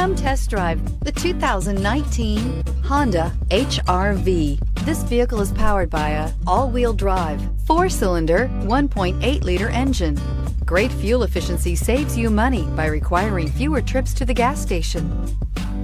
Come test drive the 2019 Honda HR-V. This vehicle is powered by a all-wheel drive, 4-cylinder, 1.8-liter engine. Great fuel efficiency saves you money by requiring fewer trips to the gas station.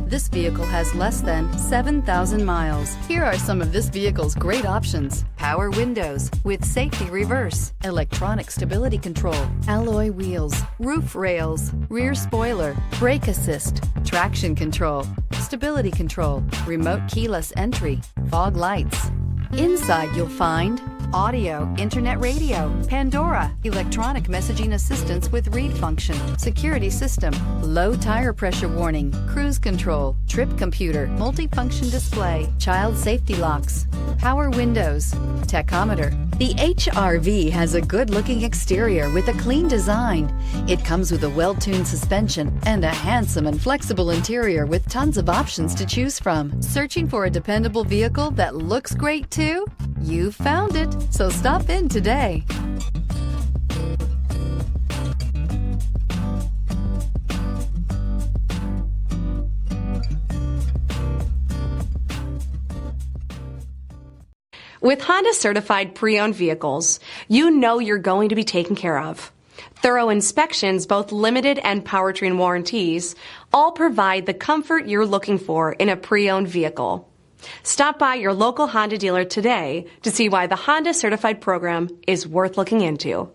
This vehicle has less than 7,000 miles. Here are some of this vehicle's great options: power windows with safety reverse, electronic stability control, alloy wheels, roof rails, rear spoiler, brake assist, traction control, stability control, remote keyless entry, fog lights. Inside you'll find audio, internet radio, Pandora, electronic messaging assistance with read function, security system, low tire pressure warning, cruise control, trip computer, multifunction display, child safety locks, power windows, tachometer. The HR-V has a good-looking exterior with a clean design. It comes with a well-tuned suspension and a handsome and flexible interior with tons of options to choose from. Searching for a dependable vehicle that looks great too? You found it, so stop in today. With Honda certified pre-owned vehicles, you know you're going to be taken care of. Thorough inspections, both limited and powertrain warranties, all provide the comfort you're looking for in a pre-owned vehicle. Stop by your local Honda dealer today to see why the Honda certified program is worth looking into.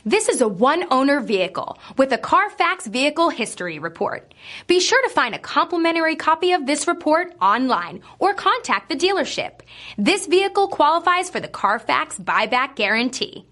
This is a one-owner vehicle with a CARFAX Vehicle History Report. Be sure to find a complimentary copy of this report online or contact the dealership. This vehicle qualifies for the CARFAX Buyback Guarantee.